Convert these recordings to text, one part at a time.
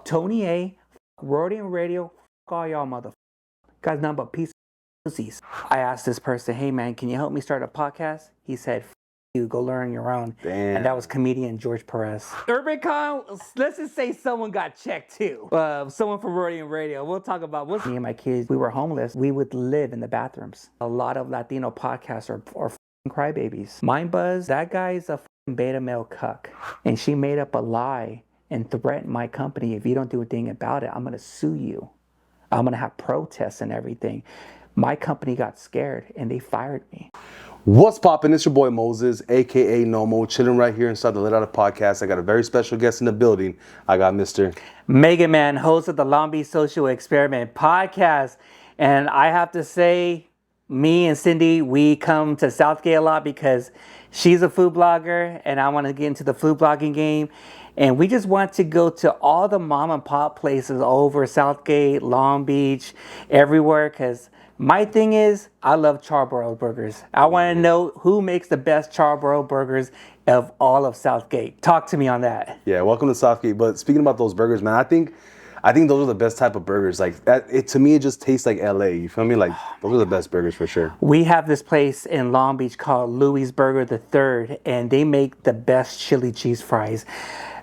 Tony A, Radium Radio, all y'all motherfuckers. Guys, nothing but piece of pussies. I asked this person, hey man, can you help me start a podcast? He said, you go learn your own. Damn. And that was comedian George Perez. UrbanCon, let's just say someone got checked too. Someone from Radium Radio. We'll talk about me and my kids. We were homeless. We would live in the bathrooms. A lot of Latino podcasts are crybabies. MindBuzz, that guy's a beta male cuck, and she made up a lie and threatened my company. If you don't do a thing about it, I'm gonna sue you. I'm gonna have protests and everything. My company got scared and they fired me. What's poppin'? It's your boy Moses, aka Nomo, chilling right here inside the Let Out a Podcast. I got a very special guest in the building. I got Mr. Mega Man, host of the Long Beach Social Experiment podcast. And I have to say, me and Cindy, we come to Southgate a lot because she's a food blogger and I want to get into the food blogging game. And we just want to go to all the mom and pop places over Southgate, Long Beach, everywhere. Because my thing is, I love Chardbroiled Burgers. I want to know who makes the best Chardbroiled Burgers of all of Southgate. Talk to me on that. Yeah, welcome to Southgate. But speaking about those burgers, man, I think those are the best type of burgers. Like to me, it just tastes like LA. You feel me? Like those are the best burgers for sure. We have this place in Long Beach called Louis Burger the Third, and they make the best chili cheese fries.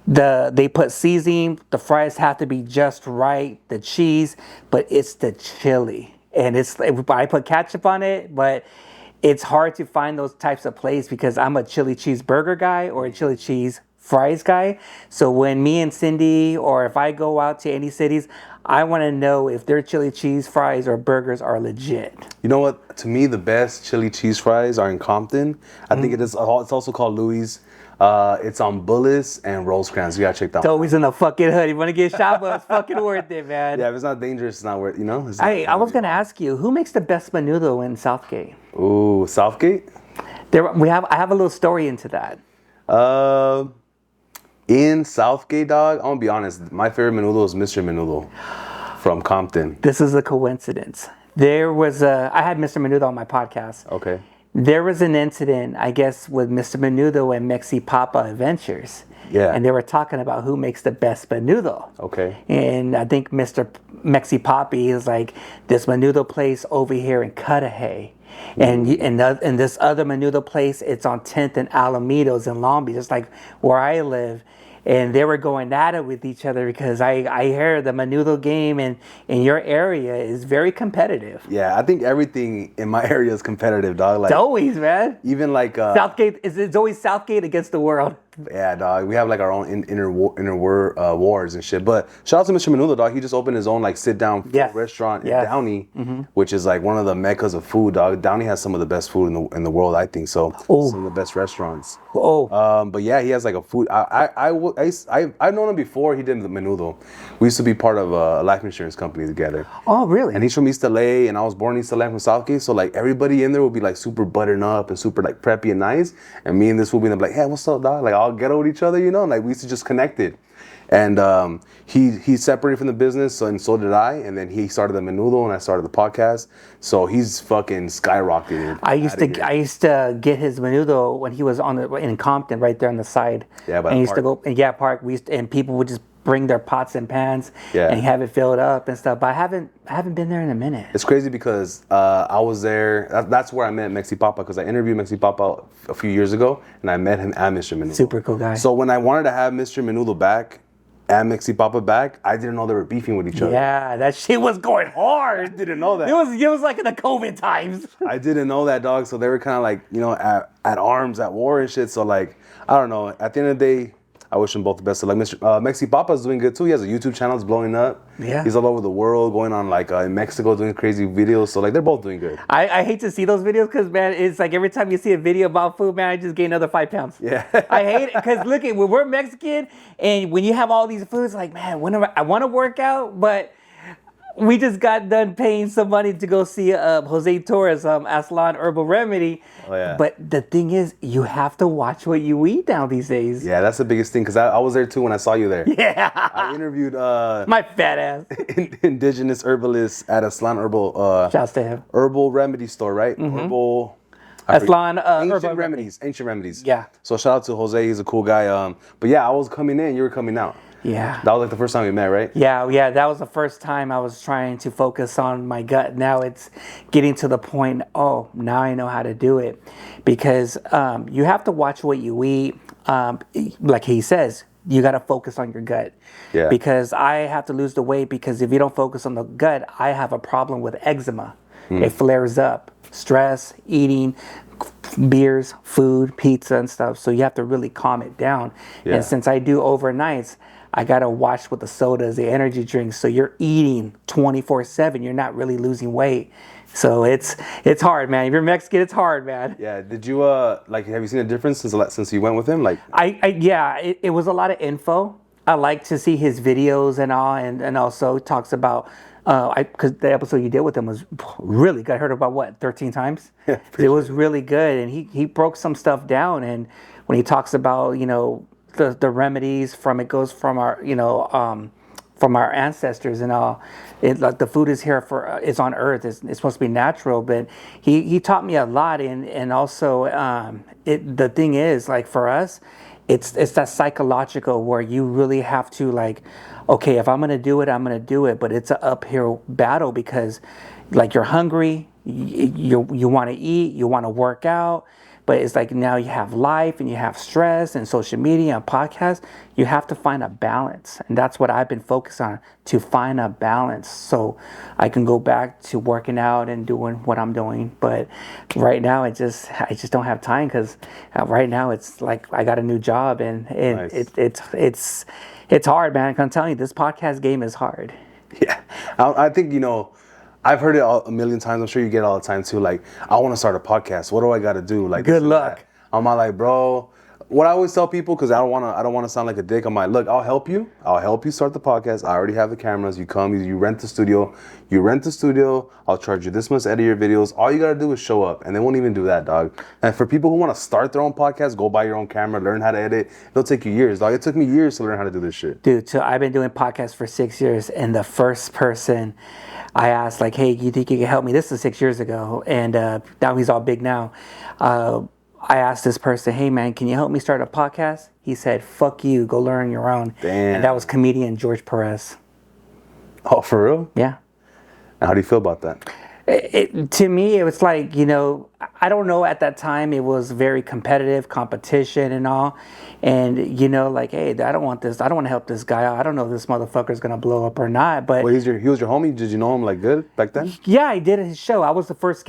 They put seasoning. The fries have to be just right. The cheese, but it's the chili, and I put ketchup on it, but it's hard to find those types of places because I'm a chili cheese burger guy or a chili cheese fries guy. So when me and Cindy, or if I go out to any cities, I want to know if their chili cheese fries or burgers are legit. You know what? To me, the best chili cheese fries are in Compton. I think it's also called Louis. It's on Bullied and Rosecrans. You gotta check that It's out. always in the fucking hood. You want to get shot, but it's fucking worth it, man. Yeah, if it's not dangerous, it's not worth. You know. I was gonna ask you, who makes the best menudo in Southgate? Ooh, Southgate. I have a little story into that. In Southgate, dog, I'm gonna be honest. My favorite menudo is Mr. Menudo from Compton. This is a coincidence. I had Mr. Menudo on my podcast. Okay. There was an incident, I guess, with Mr. Menudo and Mexi Papa Adventures. Yeah. And they were talking about who makes the best menudo. Okay. And I think Mr. Mexi Papi is like, this menudo place over here in Cudahy. And this other menudo place, it's on 10th and Alamedos in Long Beach, just like where I live. And they were going at it with each other because I hear the menudo game in your area is very competitive. Yeah, I think everything in my area is competitive, dog. Like it's always, man. even like Southgate it's always Southgate against the world. Yeah, dog. We have like our own inner wars and shit. But shout out to Mr. Menudo, dog. He just opened his own like sit down restaurant in Downey, which is like one of the meccas of food, dog. Downey has some of the best food in the world, I think. So some of the best restaurants. But yeah, he has like a food. I've known him before. He did the Menudo. We used to be part of a life insurance company together. Oh, really? And he's from East LA, and I was born in East LA from Southgate. So like everybody in there would be like super buttered up and super like preppy and nice. And me and this would be like, hey, what's up, dog? Like all ghetto with each other, you know, like we used to just connect it. And he separated from the business, and so did I. And then he started the Menudo, and I started the podcast. So he's fucking skyrocketed. I used to get his Menudo when he was in Compton, right there on the side. Yeah, by and the used park. to go park. And people would just bring their pots and pans and have it filled up and stuff. But I haven't been there in a minute. It's crazy because I was there. That's where I met Mexi Papa, because I interviewed Mexi Papa a few years ago, and I met him at Mr. Menudo. Super cool guy. So when I wanted to have Mr. Menudo back and Mexi Papa back, I didn't know they were beefing with each other. Yeah, that shit was going hard. I didn't know that. It was like in the COVID times. I didn't know that, dog. So they were kind of like, you know, at arms, at war and shit. So like, I don't know. At the end of the day, I wish them both the best. So like Mexi Papa's doing good too. He has a YouTube channel that's blowing up. Yeah. He's all over the world, going on like in Mexico doing crazy videos. So like they're both doing good. I hate to see those videos because, man, it's like every time you see a video about food, man, I just gain another 5 pounds. Yeah. I hate it because look at when we're Mexican and when you have all these foods, like, man, whenever I want to work out, but we just got done paying some money to go see Jose Torres, Aztlan Herbal Remedy. Oh, yeah. But the thing is, you have to watch what you eat now these days. Yeah, that's the biggest thing, because I was there too when I saw you there. Yeah. I interviewed my fat ass. indigenous herbalists at Aztlan Herbal. Shouts to him. Herbal Remedy store, right? Herbal. Aztlan Ancient Remedies. Yeah. So shout out to Jose. He's a cool guy. But yeah, I was coming in. You were coming out. Yeah. That was like the first time we met, right? Yeah, that was the first time I was trying to focus on my gut. Now it's getting to the point, oh, now I know how to do it. Because you have to watch what you eat. Like he says, you got to focus on your gut. Yeah. Because I have to lose the weight because if you don't focus on the gut, I have a problem with eczema. It flares up. Stress, eating, beers, food, pizza and stuff. So you have to really calm it down. Yeah. And since I do overnights, I got to watch with the sodas, the energy drinks. So you're eating 24/7. You're not really losing weight. So it's hard, man. If you're Mexican, it's hard, man. Yeah. Did you like? Have you seen a difference since you went with him? Like, It was a lot of info. I like to see his videos and all, and also talks about. Because the episode you did with him was really good. I heard about 13 times. Yeah, it was really good, and he broke some stuff down. And when he talks about the remedies it goes from our from our ancestors and all. Like the food is here it's on Earth. It's supposed to be natural, but he taught me a lot. And also the thing is, like, for us, it's that psychological where you really have to, like, okay, if I'm gonna do it, I'm gonna do it. But it's an uphill battle because, like, you're hungry, you want to eat, you want to work out. But it's like now you have life and you have stress and social media and podcasts. You have to find a balance. And that's what I've been focused on, to find a balance so I can go back to working out and doing what I'm doing. But right now I just don't have time because right now it's like I got a new job and nice. It's hard, man. I'm telling you, this podcast game is hard. Yeah. I think, I've heard it a million times. I'm sure you get it all the time too. Like, I want to start a podcast. What do I got to do? Like, good luck. I'm like, bro. What I always tell people, because I don't want to sound like a dick. I'm like, look, I'll help you. I'll help you start the podcast. I already have the cameras. You come, you rent the studio. I'll charge you this much to edit your videos. All you gotta do is show up, and they won't even do that, dog. And for people who want to start their own podcast, go buy your own camera, learn how to edit. It'll take you years, dog. It took me years to learn how to do this shit, dude. So I've been doing podcasts for 6 years, and the first person I asked, like, hey, you think you can help me? This is 6 years ago, and now he's all big now. I asked this person, hey, man, can you help me start a podcast? He said, fuck you, go learn your own. Damn. And that was comedian George Perez. Oh, for real? Yeah. And how do you feel about that? To me, it was like, I don't know, at that time it was very competition and all. And, like, hey, I don't want to help this guy out. I don't know if this motherfucker's going to blow up or not. But well, he was your homie. Did you know him, like, good back then? Yeah, I did his show. I was the first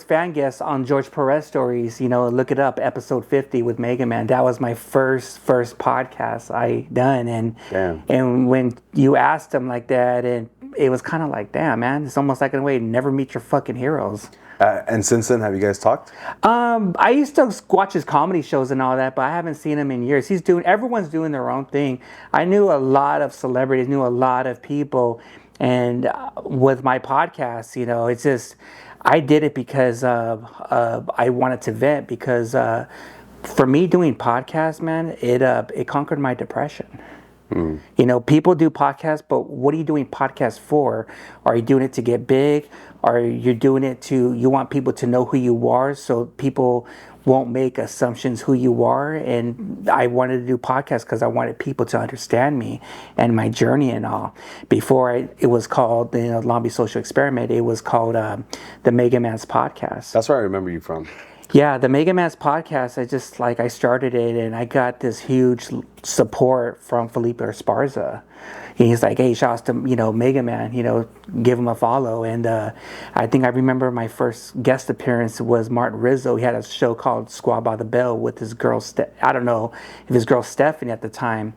fan guest on George Perez Stories. Look it up, episode 50 with Mega Man. That was my first podcast I done. And damn. And when you asked him like that, and it was kind of like, damn, man, it's almost like in a way, never meet your fucking heroes. And since then, have you guys talked? I used to watch his comedy shows and all that, but I haven't seen him in years. Everyone's doing their own thing. I knew a lot of celebrities, knew a lot of people, and with my podcast, it's just, I did it because I wanted to vent, because for me doing podcasts, man, it conquered my depression. People do podcasts, but what are you doing podcasts for? Are you doing it to get big? Are you doing it you want people to know who you are, so people won't make assumptions who you are? And I wanted to do podcasts because I wanted people to understand me and my journey and all. Before it was called the Long Beach Social Experiment, it was called the Mega Man's Podcast. That's where I remember you from. Yeah, the Mega Man's Podcast, I started it, and I got this huge support from Felipe Esparza. He's like, hey, shouts to, Mega Man, give him a follow. And I think I remember my first guest appearance was Martin Rizzo. He had a show called Squad by the Bell with his girl, I don't know if his girl Stephanie at the time.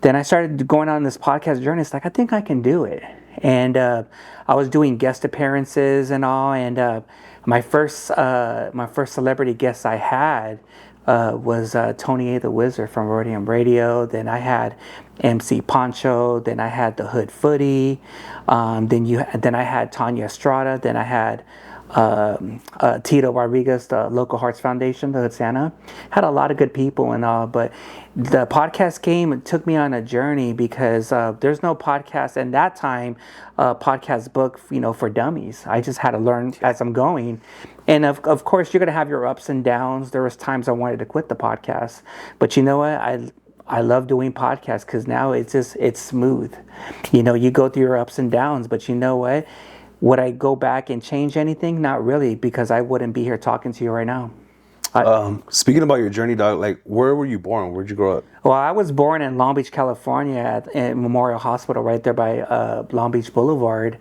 Then I started going on this podcast journey. It's like, I think I can do it. And I was doing guest appearances and all, and my first celebrity guest I had was Tony A. the Wizard from Radium Radio. Then I had MC Poncho. Then I had the Hood Footy. Then I had Tanya Estrada. Then I had Tito Rodriguez, the Local Hearts Foundation, the Hood Santa. Had a lot of good people and all, but the podcast game, it took me on a journey because there's no podcast in that time, podcast book, for dummies. I just had to learn as I'm going. And of course, you're going to have your ups and downs. There was times I wanted to quit the podcast, but you know what? I love doing podcasts because now it's smooth. You know, you go through your ups and downs, but you know what? Would I go back and change anything? Not really, because I wouldn't be here talking to you right now. Speaking about your journey, dog, like where were you born? Where'd you grow up? Well, I was born in Long Beach, California, at Memorial Hospital, right there by Long Beach Boulevard.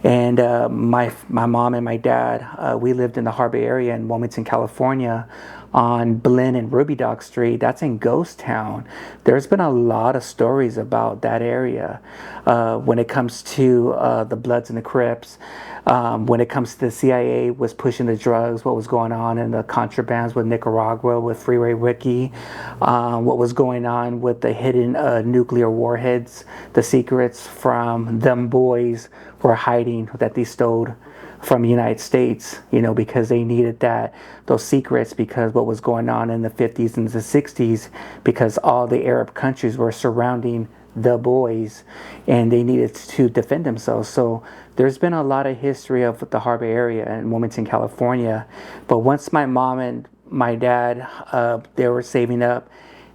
And my mom and my dad, we lived in the Harbor area in Wilmington, California, on Blinn and Ruby Dog Street. That's in Ghost Town. There's been a lot of stories about that area when it comes to the Bloods and the Crips. When it comes to the CIA was pushing the drugs, what was going on in the contrabands with Nicaragua, with Freeway Ricky, what was going on with the hidden nuclear warheads, the secrets from them boys were hiding that they stole from the United States, you know, because they needed those secrets, because what was going on in the 50s and the 60s, because all the Arab countries were surrounding the boys and they needed to defend themselves. So there's been a lot of history of the Harbor area in Wilmington, California. But once my mom and my dad, they were saving up,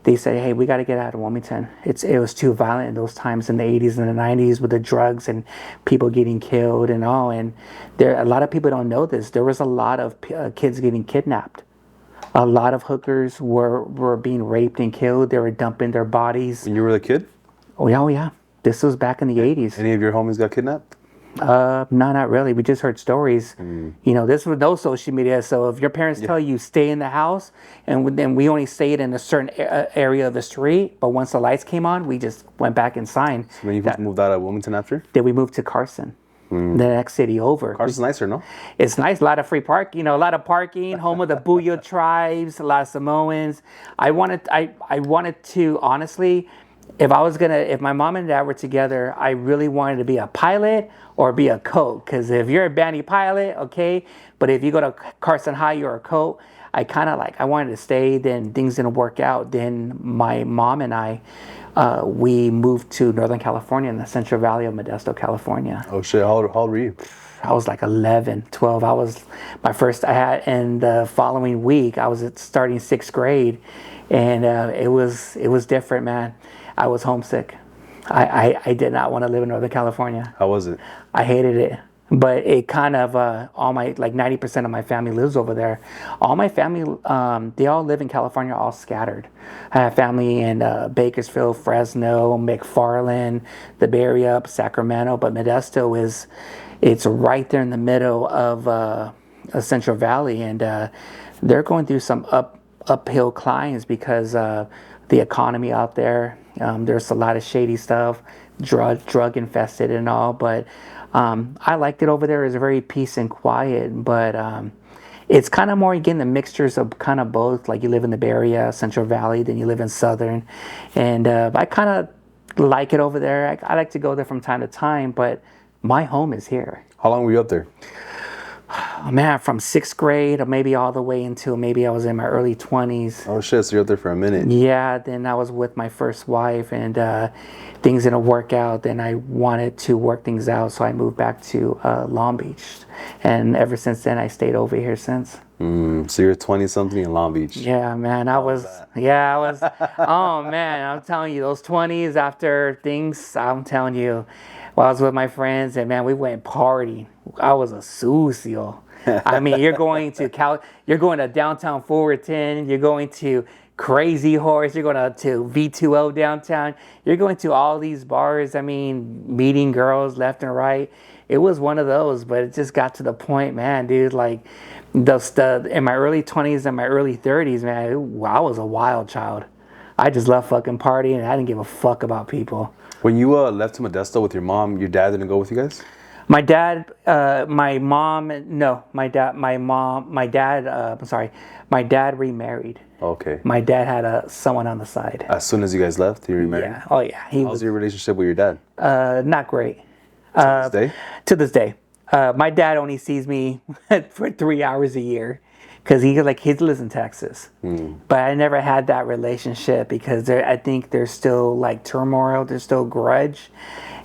they said, hey, we got to get out of Wilmington. It was too violent in those times in the 80s and the 90s with the drugs and people getting killed and all. And a lot of people don't know this. There was a lot of kids getting kidnapped. A lot of hookers were being raped and killed. They were dumping their bodies. When you were a kid? Oh, yeah. This was back in the 80s. Any of your homies got kidnapped? No, not really. We just heard stories. You know, this was no social media. So if your parents tell you stay in the house, and then we only stayed in a certain area of the street, but once the lights came on, we just went back and signed. So then you moved out of Wilmington after? Then we moved to Carson, the next city over. Carson's nicer, no? It's nice. A lot of free parking. You know, a lot of parking. Home of the Booyah tribes. A lot of Samoans. I wanted to honestly. If my mom and dad were together, I really wanted to be a pilot or be a coat. Because if you're a bandy pilot, okay. But if you go to Carson High, you're a coat. I wanted to stay. Then things didn't work out. Then my mom and I, we moved to Northern California in the Central Valley of Modesto, California. Oh shit! How old were you? I was like 11, 12. And the following week, I was starting 6th grade. And it was different, man. I was homesick. I did not want to live in Northern California. How was it? I hated it. But it kind of, 90% of my family lives over there. All my family, they all live in California, all scattered. I have family in Bakersfield, Fresno, McFarland, the Bay Area, Sacramento. But Modesto it's right there in the middle of Central Valley. And they're going through some uphill climbs because the economy out there. There's a lot of shady stuff, drug infested and all, but I liked it over there. It's very peace and quiet, but it's kind of more, again, the mixtures of kind of both. Like you live in the Bay Area, Central Valley, then you live in Southern, and I kind of like it over there. I like to go there from time to time, but my home is here. How long were you up there? Oh, man, from 6th grade or maybe all the way until maybe I was in my early 20s. Oh shit, so you're up there for a minute. Yeah, then I was with my first wife and things didn't work out. Then I wanted to work things out, so I moved back to Long Beach. And ever since then, I stayed over here since. So you're 20-something in Long Beach. Yeah, man, I was, oh man, I'm telling you, those 20s after things, I'm telling you, well, I was with my friends and man, we went partying. I was a sucio. I mean, you're going to downtown Fullerton, you're going to Crazy Horse, you're going to V2O downtown, you're going to all these bars, I mean, meeting girls left and right. It was one of those, but it just got to the point, man, dude, like, in my early 20s and my early 30s, man, I was a wild child. I just loved fucking partying, and I didn't give a fuck about people. When you left to Modesto with your mom, your dad didn't go with you guys? My dad remarried. Okay. My dad had someone on the side. As soon as you guys left, he remarried? Yeah. Oh, yeah. How's your relationship with your dad? Not great. To this day? To this day. My dad only sees me for 3 hours a year because he lives in Texas. But I never had that relationship because I think there's still like turmoil, there's still grudge.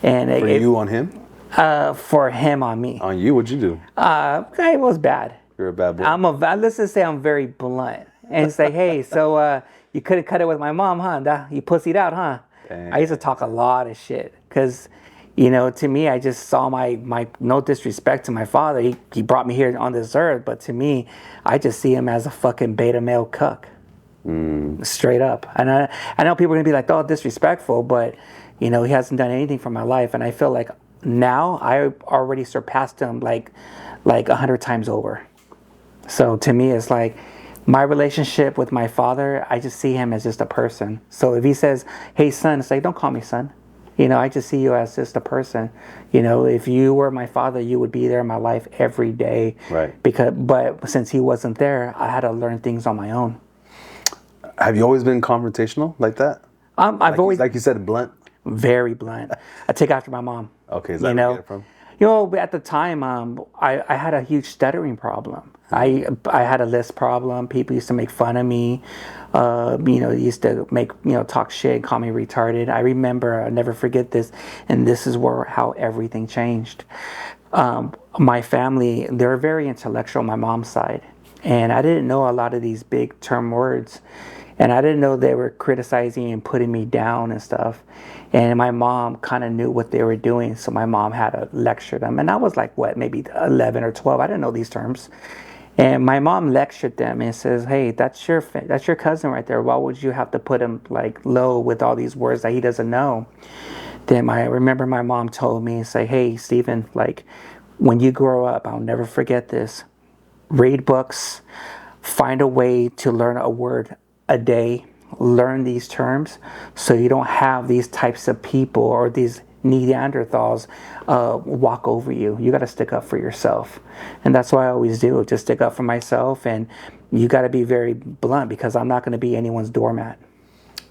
And for you on him? For him on me. On you? What'd you do? It was bad. You're a bad boy. Let's just say I'm very blunt. And it's like, hey, so You couldn't cut it with my mom, huh? You pussied out, huh? Dang. I used to talk a lot of shit because, you know, to me, I just saw my no disrespect to my father. He brought me here on this earth, but to me, I just see him as a fucking beta male cuck. Straight up. And I know people are going to be like, oh, disrespectful, but, you know, he hasn't done anything for my life. And I feel like now I already surpassed him like 100 times over. So to me, it's like my relationship with my father, I just see him as just a person. So if he says, hey, son, it's like, don't call me son. You know, I just see you as just a person. You know, if you were my father, you would be there in my life every day. Right. But since he wasn't there, I had to learn things on my own. Have you always been confrontational like that? I've always, like you said, blunt. Very blunt. I take after my mom. Okay, is that where you get it from? You know, at the time, I had a huge stuttering problem. I had a lisp problem. People used to make fun of me. You know, used to talk shit and call me retarded. I remember, I'll never forget this, and this is how everything changed. My family, they're very intellectual on my mom's side, and I didn't know a lot of these big term words. And I didn't know they were criticizing and putting me down and stuff. And my mom kind of knew what they were doing. So my mom had to lecture them. And I was like, what, maybe 11 or 12. I didn't know these terms. And my mom lectured them and says, hey, that's your cousin right there. Why would you have to put him like low with all these words that he doesn't know? Then I remember my mom told me, say, hey, Stephen, like when you grow up, I'll never forget this. Read books, find a way to learn a word a day, learn these terms so you don't have these types of people or these Neanderthals walk over you. You got to stick up for yourself. And that's what I always do, just stick up for myself. And you got to be very blunt because I'm not going to be anyone's doormat.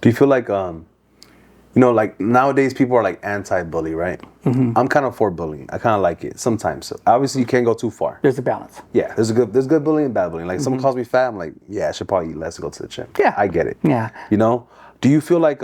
Do you feel like, you know, like nowadays people are like anti-bully, right? Mm-hmm. I'm kind of for bullying. I kind of like it sometimes. So obviously, you can't go too far. There's a balance. Yeah, there's good bullying and bad bullying. Like someone calls me fat, I'm like, yeah, I should probably eat less to go to the gym. Yeah, I get it. Yeah, you know. Do you feel like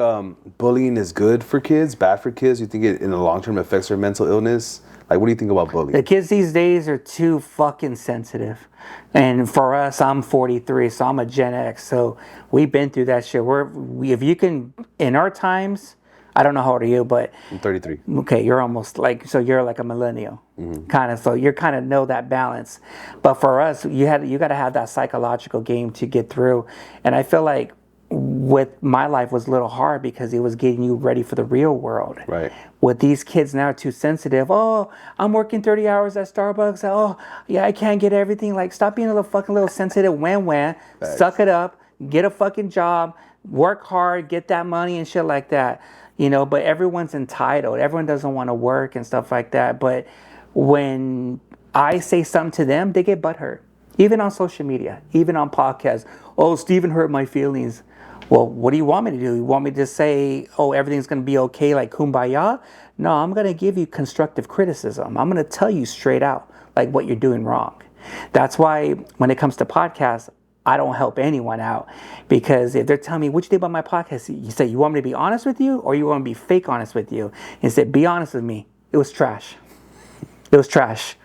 bullying is good for kids, bad for kids? You think it in the long term affects their mental illness? Like, what do you think about bullying? The kids these days are too fucking sensitive. And for us, I'm 43, so I'm a Gen X. So we've been through that shit. If you can, in our times, I don't know how old are you, but I'm 33. Okay, you're almost like, so you're like a millennial, kind of. So you're kind of know that balance. But for us, you got to have that psychological game to get through. And I feel like with my life was a little hard because it was getting you ready for the real world. Right. With these kids now too sensitive. Oh, I'm working 30 hours at Starbucks. Oh, yeah, I can't get everything. Like, stop being a little sensitive. Wham. Suck it up. Get a fucking job. Work hard. Get that money and shit like that. You know, but everyone's entitled. Everyone doesn't want to work and stuff like that. But when I say something to them, they get butthurt. Even on social media, even on podcasts. Oh, Stephen hurt my feelings. Well, what do you want me to do? You want me to say, oh, everything's going to be okay, like kumbaya? No, I'm going to give you constructive criticism. I'm going to tell you straight out, like, what you're doing wrong. That's why when it comes to podcasts, I don't help anyone out, because if they're telling me, what you think about my podcast? You say, you want me to be honest with you, or you want me to be fake honest with you? And say, be honest with me. It was trash. It was trash.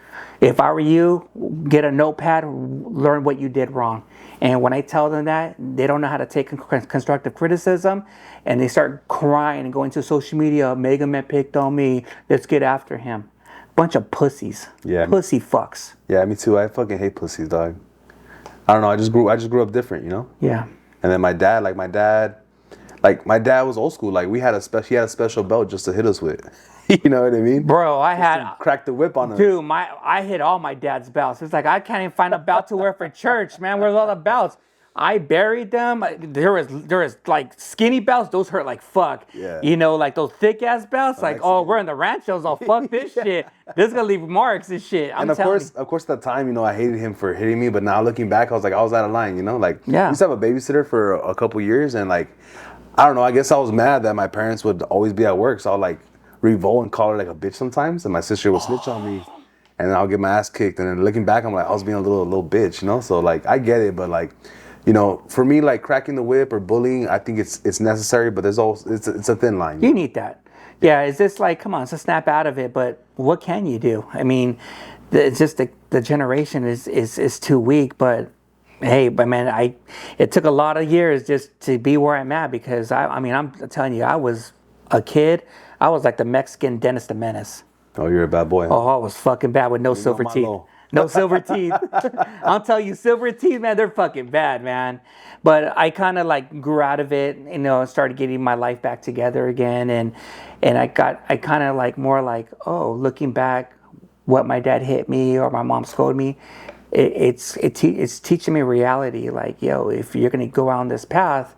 If I were you, get a notepad, learn what you did wrong. And when I tell them that, they don't know how to take constructive criticism, and they start crying and going to social media, Mega Man picked on me, let's get after him. Bunch of pussies. Yeah. Pussy fucks. Yeah, me too. I fucking hate pussies, dog. I don't know. I just grew up different, you know. Yeah. And then my dad was old school. Like he had a special belt just to hit us with. You know what I mean? Bro, I had crack the whip on us. Dude, I hit all my dad's belts. It's like I can't even find a belt to wear for church, man. Where's all the belts? I buried them. There was like skinny belts. Those hurt like fuck. Yeah. You know, like those thick ass belts. Like, oh, we're in the ranchos. Oh, fuck this shit. This is gonna leave marks and shit. And of course, at the time, you know, I hated him for hitting me. But now looking back, I was like, I was out of line. You know, like, yeah. I used to have a babysitter for a couple years, and like, I don't know. I guess I was mad that my parents would always be at work, so I'll like revolt and call her like a bitch sometimes, and my sister would snitch on me, and then I'll get my ass kicked. And then looking back, I'm like, I was being a little bitch, you know. So like, I get it, but like, you know, for me, like cracking the whip or bullying, I think it's necessary, but there's also it's a thin line. You need that. Yeah, it's just like, come on, it's a snap out of it, but what can you do? I mean, it's just the generation is too weak, but Hey, but man, it took a lot of years just to be where I'm at because I mean, I'm telling you, I was a kid. I was like the Mexican Dennis the Menace. Oh, you're a bad boy, huh? Oh, I was fucking bad with no You know silver teeth. malo. No silver teeth. I'll tell you, silver teeth, man, they're fucking bad, man. But I kind of like grew out of it, you know, and started getting my life back together again. And I kind of like more like, oh, looking back, what my dad hit me or my mom scolded me, it's teaching me reality. Like, yo, if you're gonna go on this path,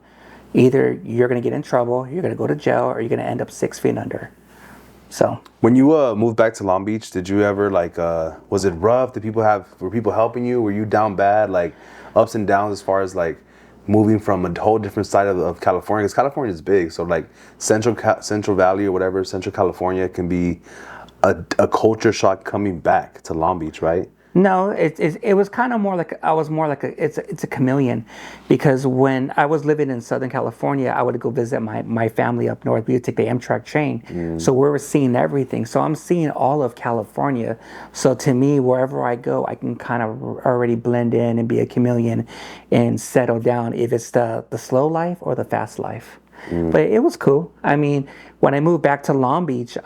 either you're gonna get in trouble, you're gonna go to jail, or you're gonna end up 6 feet under. So When you moved back to Long Beach, did you ever like was it rough? Were people helping you? Were you down bad? Like ups and downs as far as like moving from a whole different side of California? Because California is big, so like Central Valley or whatever, Central California can be a culture shock coming back to Long Beach, right? no, it was kind of more like I was more like it's a chameleon, because when I was living in Southern California, I would go visit my family up north. We would take the Amtrak train, so we were seeing everything. So I'm seeing all of California. So to me, wherever I go, I can kind of already blend in and be a chameleon and settle down. If it's the slow life or the fast life, but it was cool. I mean, when I moved back to Long Beach,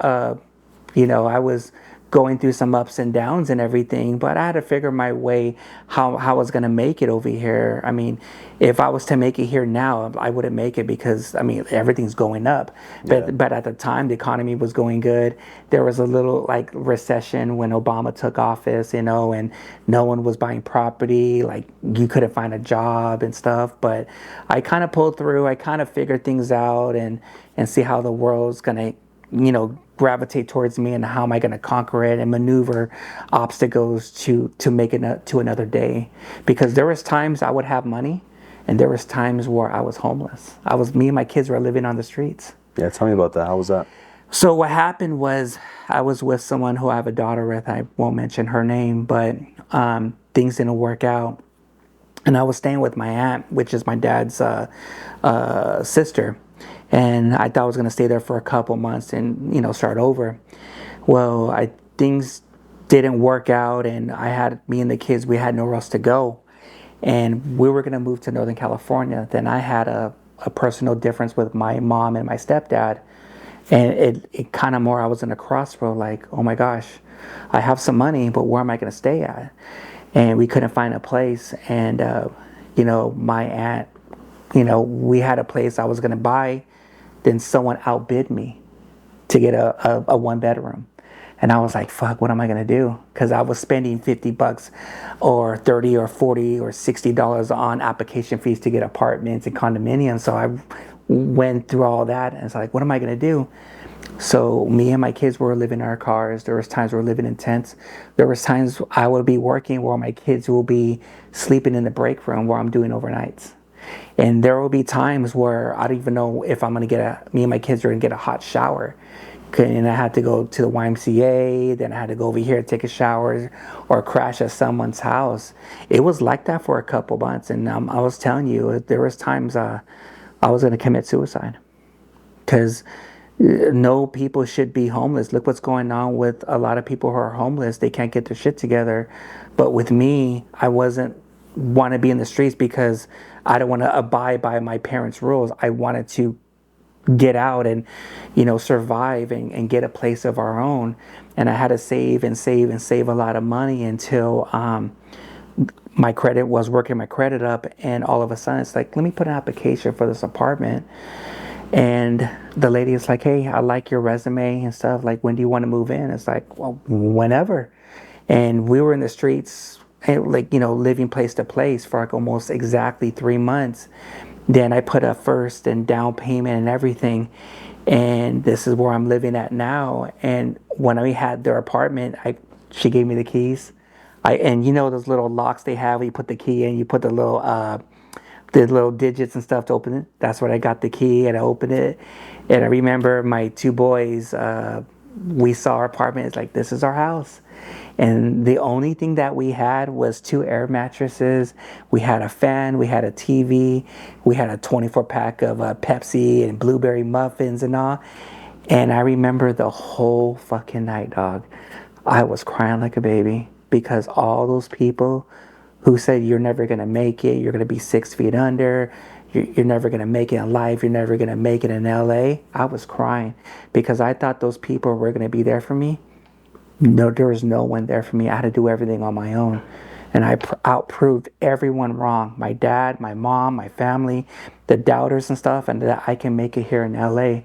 you know, I was going through some ups and downs and everything, but I had to figure my way how I was going to make it over here. I mean, if I was to make it here now, I wouldn't make it because, I mean, everything's going up. But at the time, the economy was going good. There was a little like recession when Obama took office, you know, and no one was buying property. Like you couldn't find a job and stuff. But I kind of pulled through. I kind of figured things out and see how the world's going to, you know, gravitate towards me and how am I going to conquer it and maneuver obstacles to make it to another day. Because there was times I would have money and there was times where I was homeless. Me and my kids were living on the streets. Yeah, tell me about that. How was that? So what happened was I was with someone who I have a daughter with. I won't mention her name, but things didn't work out. And I was staying with my aunt, which is my dad's sister. And I thought I was going to stay there for a couple months and, you know, start over. Well, things didn't work out, and me and the kids, we had nowhere else to go. And we were going to move to Northern California. Then I had a personal difference with my mom and my stepdad. And it kind of more, I was in a crossroad, like, oh my gosh, I have some money, but where am I going to stay at? And we couldn't find a place. And, you know, my aunt, you know, we had a place I was going to buy. Then someone outbid me to get a one bedroom. And I was like, fuck, what am I going to do? Because I was spending $50 or $30 or $40 or $60 on application fees to get apartments and condominiums. So I went through all that and it's like, what am I going to do? So me and my kids were living in our cars. There was times we were living in tents. There was times I would be working where my kids will be sleeping in the break room where I'm doing overnights. And there will be times where I don't even know if I'm going to me and my kids are going to get a hot shower. And I had to go to the YMCA, then I had to go over here to take a shower or crash at someone's house. It was like that for a couple months. And I was telling you, there was times I was going to commit suicide. Because no people should be homeless. Look what's going on with a lot of people who are homeless. They can't get their shit together. But with me, I wasn't want to be in the streets because I don't want to abide by my parents' rules. I wanted to get out and, you know, survive and get a place of our own. And I had to save and save and save a lot of money until my credit was working my credit up. And all of a sudden it's like, let me put an application for this apartment. And the lady is like, hey, I like your resume and stuff. Like, when do you want to move in? It's like, well, whenever. And we were in the streets, like, you know, living place to place for like almost exactly 3 months. Then I put up first and down payment and everything. And this is where I'm living at now. And when we had their apartment, she gave me the keys. And you know those little locks they have where you put the key in, you put the little digits and stuff to open it. That's when I got the key and I opened it. And I remember my two boys, we saw our apartment. It's like, this is our house. And the only thing that we had was 2 air mattresses. We had a fan, we had a TV, we had a 24-pack of Pepsi and blueberry muffins and all. And I remember the whole fucking night, dog. I was crying like a baby because all those people who said you're never going to make it, you're going to be 6 feet under, you're never going to make it in life, you're never going to make it in LA. I was crying because I thought those people were going to be there for me. No, there was no one there for me. I had to do everything on my own. And I outproved everyone wrong. My dad, my mom, my family, the doubters and stuff, and that I can make it here in LA.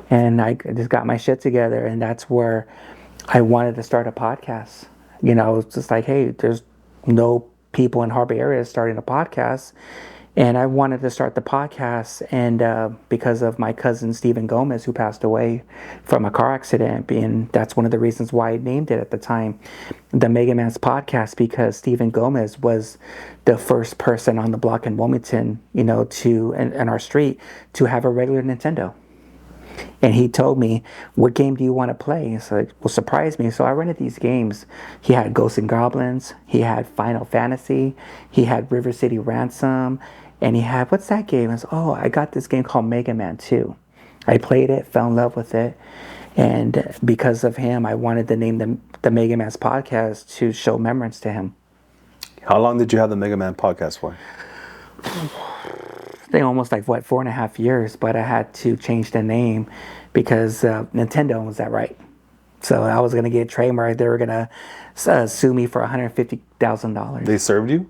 And I just got my shit together, and that's where I wanted to start a podcast. You know, it's just like, hey, there's no people in Harbor area starting a podcast. And I wanted to start the podcast, and because of my cousin Stephen Gomez, who passed away from a car accident, and that's one of the reasons why I named it at the time, the Mega Man's Podcast, because Stephen Gomez was the first person on the block in Wilmington, you know, in our street, to have a regular Nintendo. And he told me, what game do you want to play? So it will surprise me. So I rented these games. He had Ghosts and Goblins. He had Final Fantasy. He had River City Ransom. And he had, what's that game? I said, oh, I got this game called Mega Man 2. I played it, fell in love with it. And because of him, I wanted to name the Mega Man's Podcast to show remembrance to him. How long did you have the Mega Man Podcast for? I think almost like, 4.5 years. But I had to change the name because Nintendo owns that right. So I was going to get trademarked. They were going to sue me for $150,000. They served you?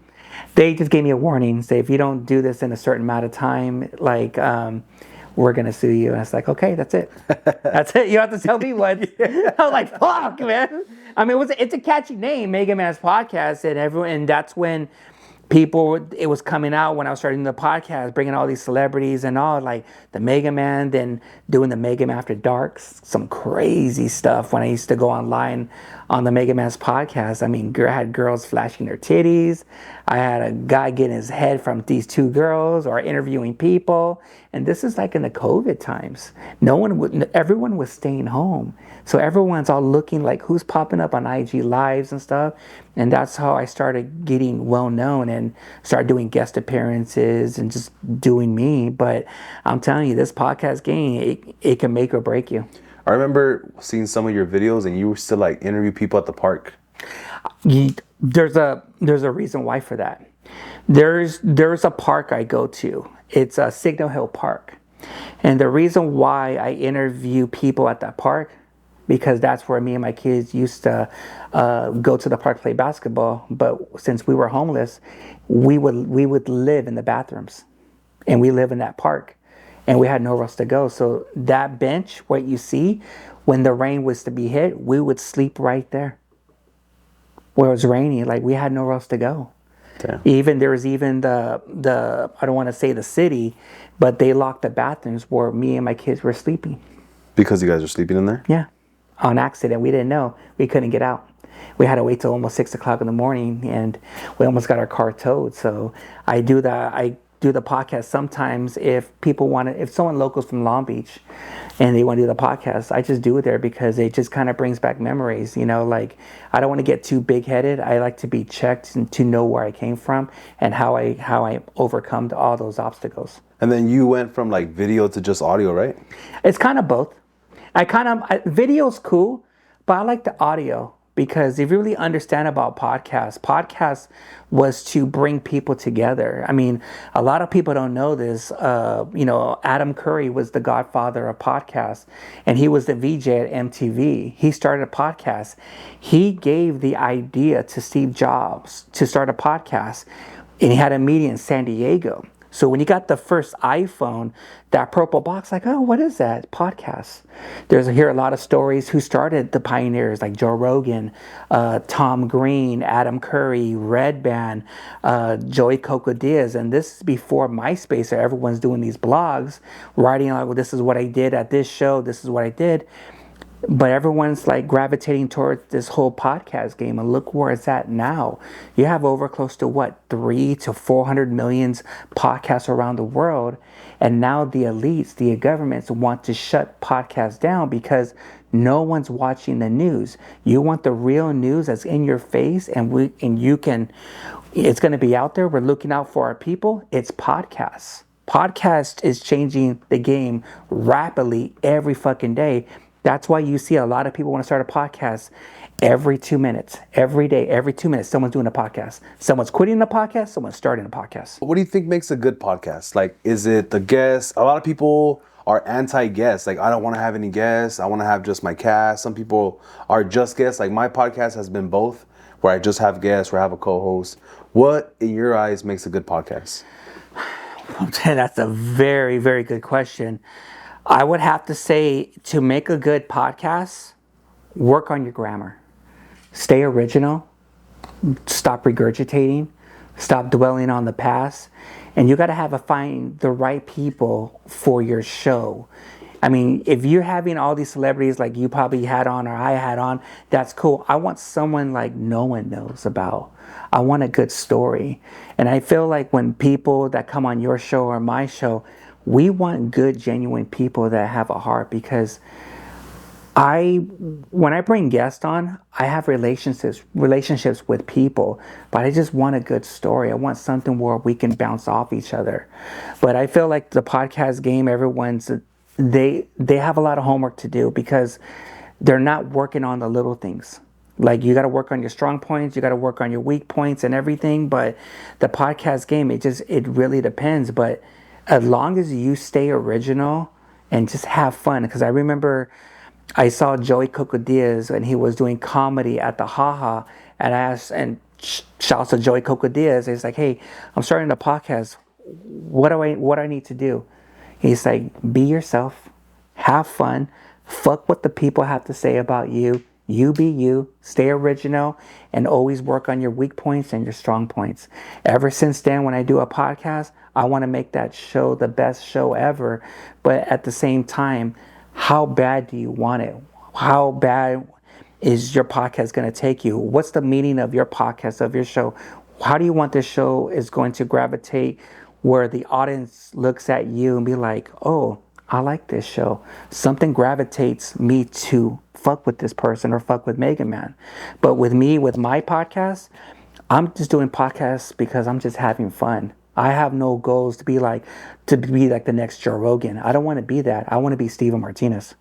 They just gave me a warning. Say, if you don't do this in a certain amount of time, like, we're going to sue you. And I was like, okay, that's it. That's it. You don't have to tell me what. I was like, fuck, man. I mean, it's a catchy name, Mega Man's Podcast. And that's when it was coming out when I was starting the podcast, bringing all these celebrities and all, like the Mega Man, then doing the Mega Man After Dark, some crazy stuff when I used to go online on the Mega Man's Podcast. I mean, I had girls flashing their titties. I had a guy getting his head from these 2 girls, or interviewing people. And this is like in the COVID times. Everyone was staying home. So everyone's all looking like who's popping up on IG Lives and stuff. And that's how I started getting well known and started doing guest appearances and just doing me. But I'm telling you, this podcast game, it can make or break you. I remember seeing some of your videos and you were still like interview people at the park. There's a reason why for that. There's a park I go to. It's a Signal Hill Park. And the reason why I interview people at that park, because that's where me and my kids used to go to the park, play basketball. But since we were homeless, we would live in the bathrooms, and we live in that park, and we had nowhere else to go. So that bench, what you see, when the rain was to be hit, we would sleep right there. Where it was raining, like we had nowhere else to go. Damn. There was the I don't want to say the city, but they locked the bathrooms where me and my kids were sleeping. Because you guys were sleeping in there? Yeah. On accident. We didn't know. We couldn't get out. We had to wait till almost 6 o'clock in the morning, and we almost got our car towed. So I do the podcast sometimes if someone locals from Long Beach and they want to do the podcast, I just do it there because it just kind of brings back memories. You know, like, I don't want to get too big headed. I like to be checked and to know where I came from and how I overcome all those obstacles. And then you went from like video to just audio, right? It's kind of both. Video's cool, but I like the audio because if you really understand about podcasts was to bring people together. I mean, a lot of people don't know this. Adam Curry was the godfather of podcasts, and he was the VJ at MTV. He started a podcast. He gave the idea to Steve Jobs to start a podcast, and he had a meeting in San Diego. So when you got the first iPhone, that purple box, like, oh, what is that? Podcasts. There's here a lot of stories who started the pioneers, like Joe Rogan, Tom Green, Adam Curry, Red Band, Joey Coco Diaz. And this is before MySpace, where everyone's doing these blogs, writing like, well, this is what I did at this show, this is what I did. But everyone's like gravitating towards this whole podcast game, and look where it's at now. You have over close to 3 to 400 million podcasts around the world, and now the elites, the governments want to shut podcasts down because no one's watching the news. You want the real news that's in your face, it's going to be out there. We're looking out for our people. It's podcasts. Podcast is changing the game rapidly every fucking day. That's why you see a lot of people want to start a podcast every 2 minutes, every day, every 2 minutes, someone's doing a podcast. Someone's quitting the podcast, someone's starting a podcast. What do you think makes a good podcast? Like, is it the guests? A lot of people are anti-guests. Like, I don't want to have any guests. I want to have just my cast. Some people are just guests. Like, my podcast has been both, where I just have guests, where I have a co-host. What, in your eyes, makes a good podcast? That's a very, very good question. I would have to say, to make a good podcast, work on your grammar. Stay original. Stop regurgitating. Stop dwelling on the past. And you got to find the right people for your show. I mean, if you're having all these celebrities like you probably had on or I had on, that's cool. I want someone like no one knows about. I want a good story. And I feel like when people that come on your show or my show, we want good, genuine people that have a heart, because when I bring guests on, I have relationships with people, but I just want a good story. I want something where we can bounce off each other. But I feel like the podcast game, they have a lot of homework to do, because they're not working on the little things. Like, you got to work on your strong points, you got to work on your weak points and everything. But the podcast game, it really depends. But as long as you stay original and just have fun, because I remember I saw Joey Coco Diaz and he was doing comedy at the Haha, and I asked, and shouts to Joey Coco Diaz, he's like, hey, I'm starting a podcast. What do I need to do? He's like, be yourself, have fun, fuck what the people have to say about you. You be you, stay original, and always work on your weak points and your strong points. Ever since then, when I do a podcast, I want to make that show the best show ever. But at the same time, how bad do you want it? How bad is your podcast going to take you? What's the meaning of your podcast, of your show? How do you want this show is going to gravitate, where the audience looks at you and be like, oh, I like this show. Something gravitates me to fuck with this person or fuck with Mega Man. But with me, with my podcast, I'm just doing podcasts because I'm just having fun. I have no goals to be like the next Joe Rogan. I don't want to be that. I want to be Steven Martinez.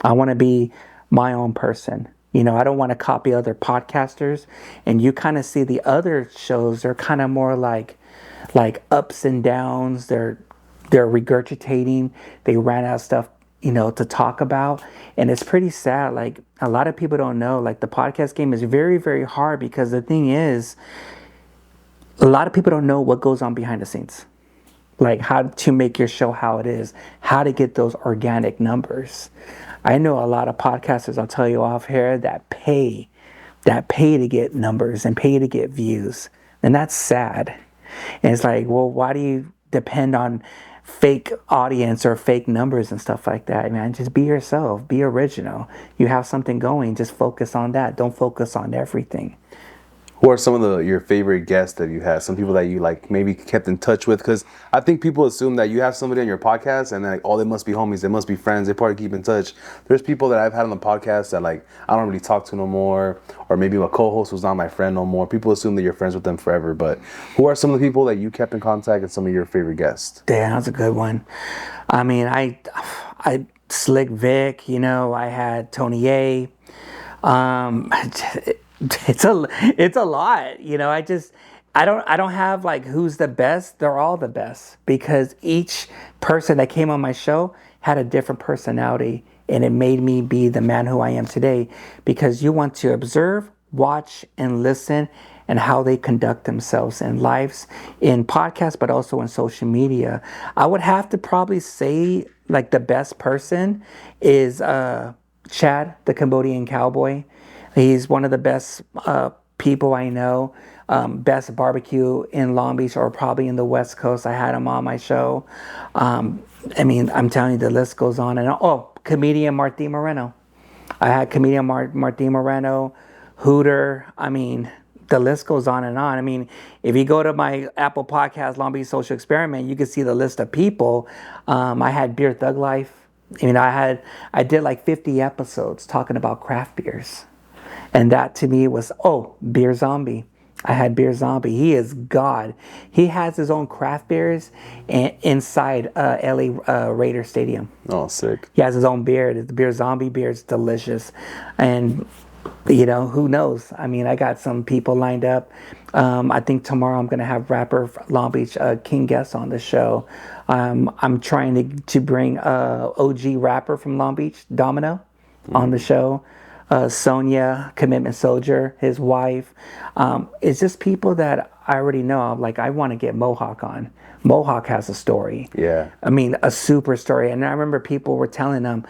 I want to be my own person. You know, I don't want to copy other podcasters. And you kind of see the other shows, they're kind of more like ups and downs. They're regurgitating. They ran out of stuff, to talk about. And it's pretty sad. Like, a lot of people don't know, like, the podcast game is very, very hard, because the thing is, a lot of people don't know what goes on behind the scenes. Like, how to make your show how it is, how to get those organic numbers. I know a lot of podcasters, I'll tell you off here, that pay to get numbers and pay to get views. And that's sad. And it's like, well, why do you depend on fake audience or fake numbers and stuff like that? Man, just be yourself, be original. You have something going, just focus on that. Don't focus on everything. Who are some of your favorite guests that you had? Some people that you like maybe kept in touch with? Because I think people assume that you have somebody on your podcast and like, oh, they must be homies, they must be friends, they probably keep in touch. There's people that I've had on the podcast that like I don't really talk to no more, or maybe my co-host was not my friend no more. People assume that you're friends with them forever. But who are some of the people that you kept in contact and some of your favorite guests? Damn, that's a good one. I mean, I Slick Vic, I had Tony A. It's a lot, I don't have like who's the best. They're all the best, because each person that came on my show had a different personality, and it made me be the man who I am today, because you want to observe, watch, and listen, and how they conduct themselves in lives, in podcasts, but also in social media. I would have to probably say like the best person is Chad, the Cambodian cowboy. He's one of the best people I know. Best barbecue in Long Beach, or probably in the West Coast. I had him on my show. I'm telling you, the list goes on. And comedian Martin Moreno. I had comedian Martin Moreno, Hooter. The list goes on and on. If you go to my Apple Podcast, Long Beach Social Experiment, you can see the list of people. I had Beer Thug Life. I did like 50 episodes talking about craft beers. And that to me was, Beer Zombie. I had Beer Zombie. He is God. He has his own craft beers inside LA Raider Stadium. Oh, sick. He has his own beer. The Beer Zombie beer is delicious. And, who knows? I mean, I got some people lined up. I think tomorrow I'm going to have rapper Long Beach King Guest on the show. I'm trying to bring OG rapper from Long Beach, Domino, on the show. Sonia, Commitment Soldier, his wife. It's just people that I already know. I'm like, I want to get Mohawk on. Mohawk has a story. Yeah. I mean, a super story. And I remember people were telling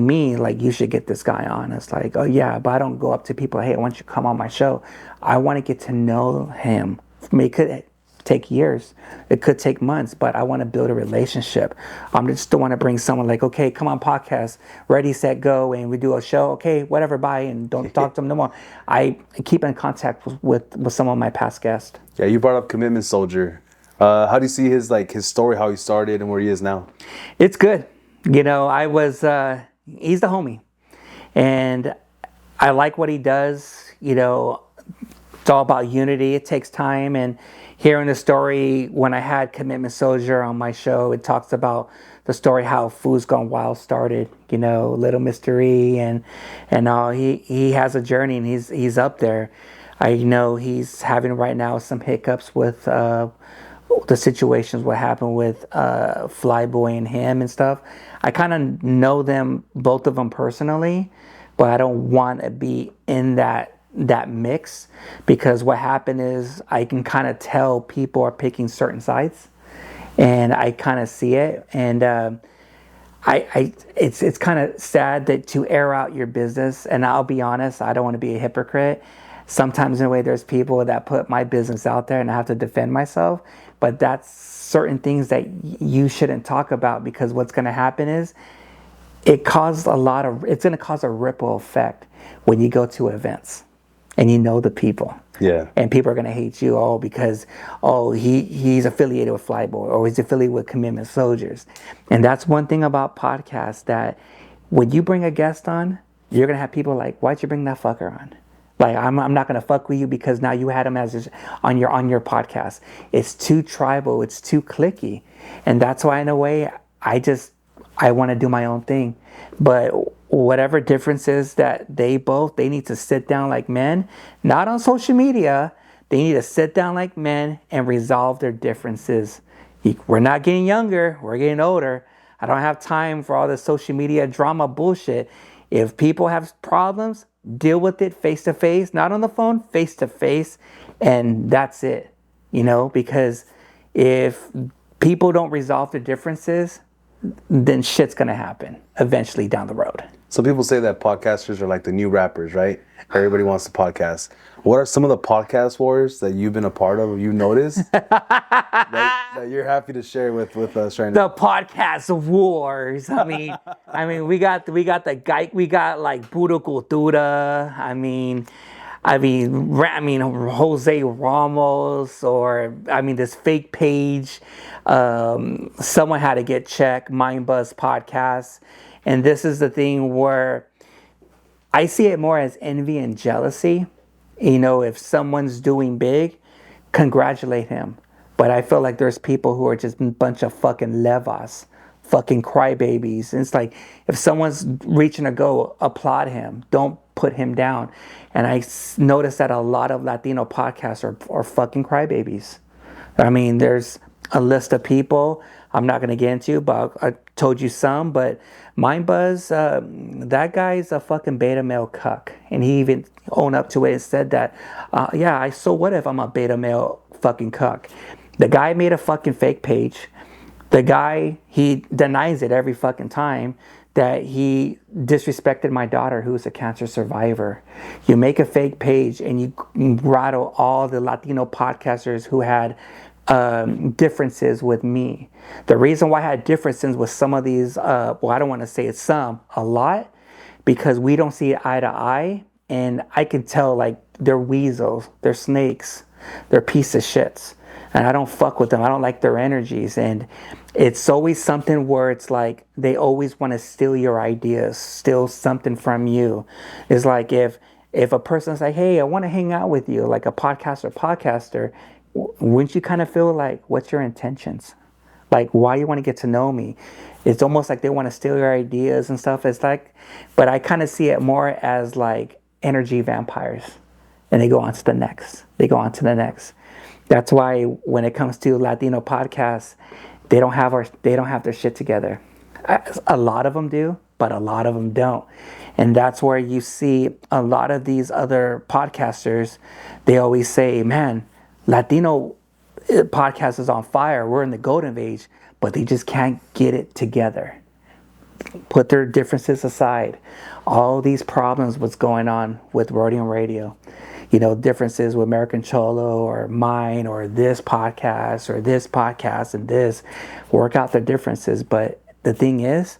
me, like, you should get this guy on. It's like, oh, yeah, but I don't go up to people, hey, why don't you come on my show? I want to get to know him. I mean, it could take years. It could take months, but I want to build a relationship. I just don't want to bring someone like, okay, come on podcast, ready, set, go, and we do a show. Okay, whatever, bye, and don't talk to them no more. I keep in contact with some of my past guests. Yeah, you brought up Commitment Soldier. How do you see his story, how he started and where he is now? It's good. He's the homie. And I like what he does. It's all about unity. It takes time. And hearing the story, when I had Commitment Soldier on my show, it talks about the story how Food's Gone Wild started, Little Mystery and all. He has a journey and he's up there. I know he's having right now some hiccups with the situations, what happened with Flyboy and him and stuff. I kind of know them, both of them personally, but I don't want to be in that mix, because what happened is I can kind of tell people are picking certain sides, and I kind of see it, and it's kind of sad that to air out your business. And I'll be honest, I don't want to be a hypocrite. Sometimes in a way, there's people that put my business out there and I have to defend myself, but that's certain things that you shouldn't talk about, because what's going to happen is it's going to cause a ripple effect when you go to events and the people. Yeah. And people are going to hate you because he's affiliated with Flyboy, or he's affiliated with Commitment Soldiers. And that's one thing about podcasts, that when you bring a guest on, you're going to have people like, why'd you bring that fucker on? Like, I'm not going to fuck with you because now you had him on your podcast. It's too tribal. It's too cliquey. And that's why, in a way, I want to do my own thing. But whatever differences that they need to sit down like men, not on social media. They need to sit down like men and resolve their differences. We're not getting younger. We're getting older. I don't have time for all this social media drama bullshit. If people have problems, deal with it face to face, not on the phone, face to face, and that's it. Because if people don't resolve their differences, then shit's gonna happen eventually down the road. Some people say that podcasters are like the new rappers, right? Everybody wants to podcast. What are some of the podcast wars that you've been a part of, or you noticed that you're happy to share with us right now? The podcast wars. I mean, we got the guy. We got like Puro Cultura. I mean, Jose Ramos, or this fake page. Someone had to get checked. Mind Buzz Podcast. And this is the thing where I see it more as envy and jealousy. If someone's doing big, congratulate him. But I feel like there's people who are just a bunch of fucking levas, fucking crybabies. And it's like, if someone's reaching a goal, applaud him. Don't put him down. And I noticed that a lot of Latino podcasts are fucking crybabies. There's a list of people I'm not going to get into, but I told you some. But Mind Buzz, that guy's a fucking beta male cuck. And he even owned up to it and said that, so what if I'm a beta male fucking cuck? The guy made a fucking fake page. The guy, he denies it every fucking time, that he disrespected my daughter, who's a cancer survivor. You make a fake page and you rattle all the Latino podcasters who had differences with me. The reason why I had differences with some of these, I don't want to say it's some, a lot, because we don't see eye to eye, and I can tell like they're weasels, they're snakes, they're piece of shits, and I don't fuck with them. I don't like their energies, and it's always something where it's like they always want to steal your ideas, steal something from you. It's like if if a person's like, hey, I want to hang out with you, like a podcaster, wouldn't you kind of feel like, what's your intentions? Like, why you want to get to know me? It's almost like they want to steal your ideas and stuff. It's like, but I kind of see it more as like energy vampires. And they go on to the next. They go on to the next. That's why when it comes to Latino podcasts, they don't have their shit together. A lot of them do, but a lot of them don't. And that's where you see a lot of these other podcasters, they always say, man, Latino podcast is on fire. We're in the golden age, but they just can't get it together. Put their differences aside. All these problems, what's going on with Radium Radio. You know, differences with American Cholo or mine or this podcast and this. Work out their differences. But the thing is,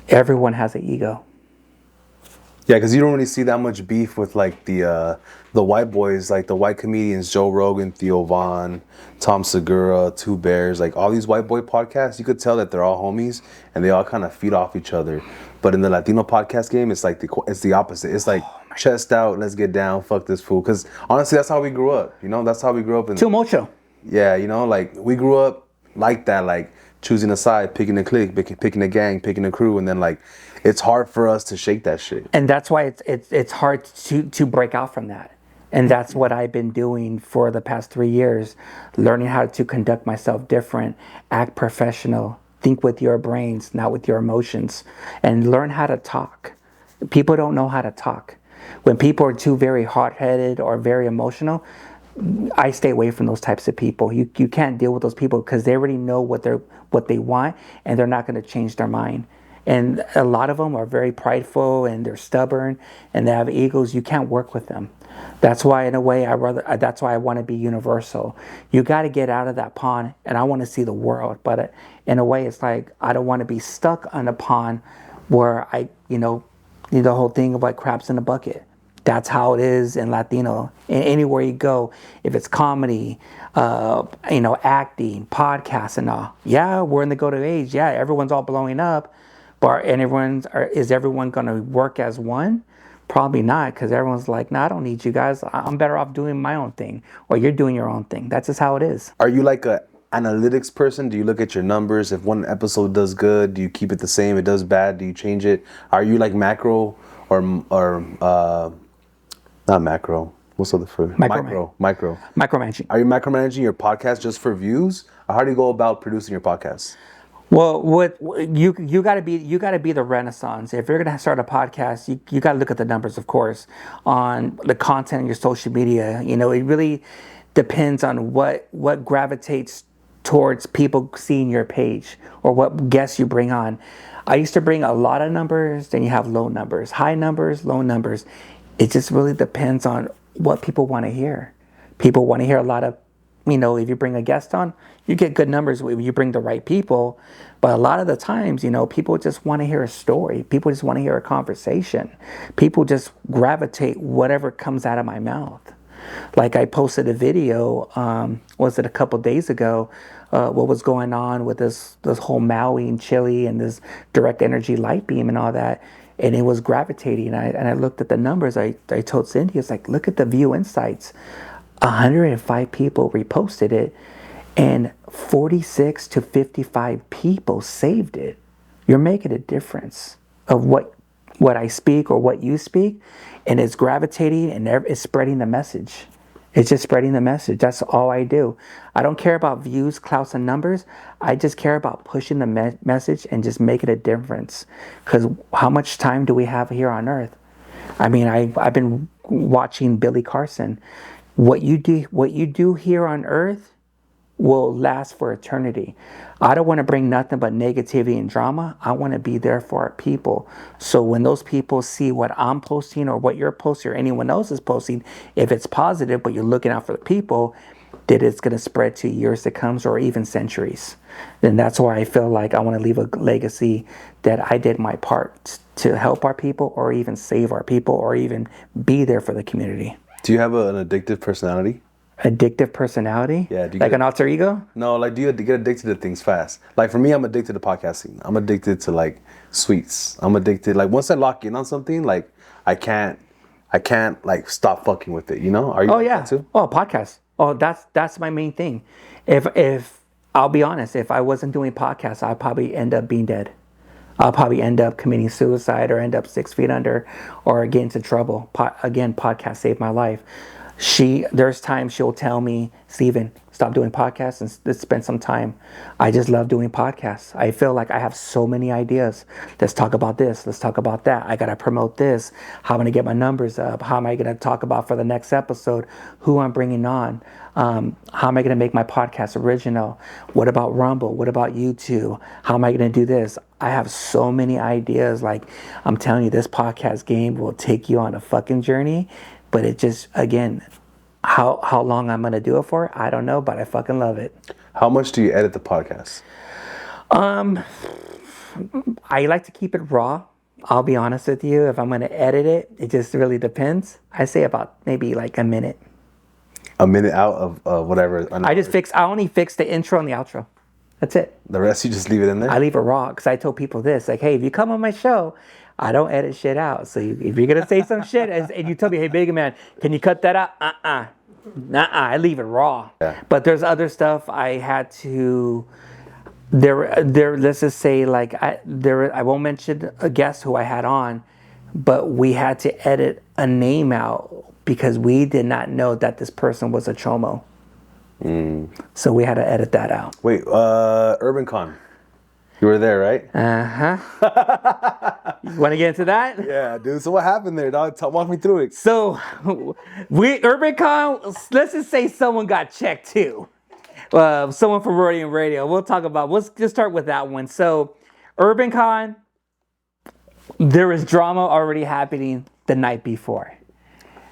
everyone has an ego. Yeah, because you don't really see that much beef with like the white boys, like the white comedians, Joe Rogan, Theo Von, Tom Segura, Two Bears, like all these white boy podcasts. You could tell that they're all homies and they all kind of feed off each other. But in the Latino podcast game, it's like it's the opposite. It's like chest out, let's get down, fuck this fool. Because honestly, that's how we grew up. You know, that's how we grew up. Too mucho. Yeah, you know, like we grew up like that, like choosing a side, picking a clique, picking a gang, picking a crew, and then like it's hard for us to shake that shit. And that's why it's hard to break out from that. And that's what I've been doing for the past 3 years, learning how to conduct myself different, act professional, think with your brains, not with your emotions, and learn how to talk. People don't know how to talk. When people are too very hot-headed or very emotional, I stay away from those types of people. You can't deal with those people because they already know what they want, and they're not going to change their mind. And a lot of them are very prideful and they're stubborn and they have egos. You can't work with them. That's why, in a way, that's why I want to be universal. You got to get out of that pond, and I want to see the world. But in a way, it's like I don't want to be stuck on a pond where the whole thing of like crabs in a bucket. That's how it is in Latino. Anywhere you go, if it's comedy, acting, podcasts, and all. Yeah, we're in the golden age. Yeah, everyone's all blowing up. But is everyone going to work as one? Probably not, because everyone's like, no, I don't need you guys. I'm better off doing my own thing, or you're doing your own thing. That's just how it is. Are you like a analytics person? Do you look at your numbers? If one episode does good, do you keep it the same? If it does bad, do you change it? Are you like macro or not macro? What's the other for? Micro. Micromanaging. Are you micromanaging your podcast just for views? Or how do you go about producing your podcast? Well, you gotta be the Renaissance. If you're gonna start a podcast, you gotta look at the numbers, of course, on the content on your social media. You know, it really depends on what gravitates towards people seeing your page or what guests you bring on. I used to bring a lot of numbers, then you have low numbers, high numbers, low numbers. It just really depends on what people want to hear. People want to hear a lot of, if you bring a guest on, you get good numbers when you bring the right people. But a lot of the times, people just want to hear a story. People just want to hear a conversation. People just gravitate whatever comes out of my mouth. Like I posted a video, was it a couple days ago, what was going on with this whole Maui and Chile and this direct energy light beam and all that. And it was gravitating. And I looked at the numbers. I told Cindy, it's like, look at the view insights. 105 people reposted it and 46 to 55 people saved it. You're making a difference of what I speak or what you speak, and it's gravitating and it's spreading the message. It's just spreading the message. That's all I do. I don't care about views, clouds, and numbers. I just care about pushing the message and just making a difference. Because how much time do we have here on Earth? I mean, I've been watching Billy Carson. What you do here on Earth will last for eternity. I don't want to bring nothing but negativity and drama. I want to be there for our people. So when those people see what I'm posting or what you're posting or anyone else is posting, if it's positive, but you're looking out for the people, that it's going to spread to years to come or even centuries. Then that's why I feel like I want to leave a legacy that I did my part to help our people or even save our people or even be there for the community. Do you have an addictive personality? Addictive personality? Yeah. Like an alter ego? No, like do you get addicted to things fast? Like for me, I'm addicted to podcasting. I'm addicted to like sweets. I'm addicted. Like once I lock in on something, like I can't I can't like stop fucking with it. You know? Are you? Oh yeah. Too? Oh, podcast. Oh, that's my main thing. If I'll be honest, if I wasn't doing podcasts, I'd probably end up being dead. I'll probably end up committing suicide or end up 6 feet under or get into trouble. Again, podcast saved my life. There's times she'll tell me, Steven, stop doing podcasts and let's spend some time. I just love doing podcasts. I feel like I have so many ideas. Let's talk about this. Let's talk about that. I got to promote this. How am I going to get my numbers up? How am I going to talk about for the next episode? Who I'm bringing on? How am I going to make my podcast original? What about Rumble? What about YouTube? How am I going to do this? I have so many ideas. Like, I'm telling you, this podcast game will take you on a fucking journey. But it just, again, how long I'm going to do it for, I don't know, but I fucking love it. How much do you edit the podcast? I like to keep it raw. I'll be honest with you. If I'm going to edit it, it just really depends. I say about maybe like a minute. A minute out of whatever. I only fix the intro and the outro. That's it. The rest you just leave it in there? I leave it raw because I told people this. Like, hey, if you come on my show, I don't edit shit out. So if you're going to say some shit and you tell me, hey, Big Man, can you cut that out? I leave it raw. Yeah. But there's other stuff I had to... Let's just say, like, I won't mention a guest who I had on, but we had to edit a name out because we did not know that this person was a chomo. So we had to edit that out. Wait, Urban Con. You were there, right? You want to get into that? Yeah, dude. So what happened there, dog? Walk me through it. So, Urban Con, let's just say someone got checked too. Someone from Radium Radio. Let's just start with that one. So, Urban Con, there was drama already happening the night before.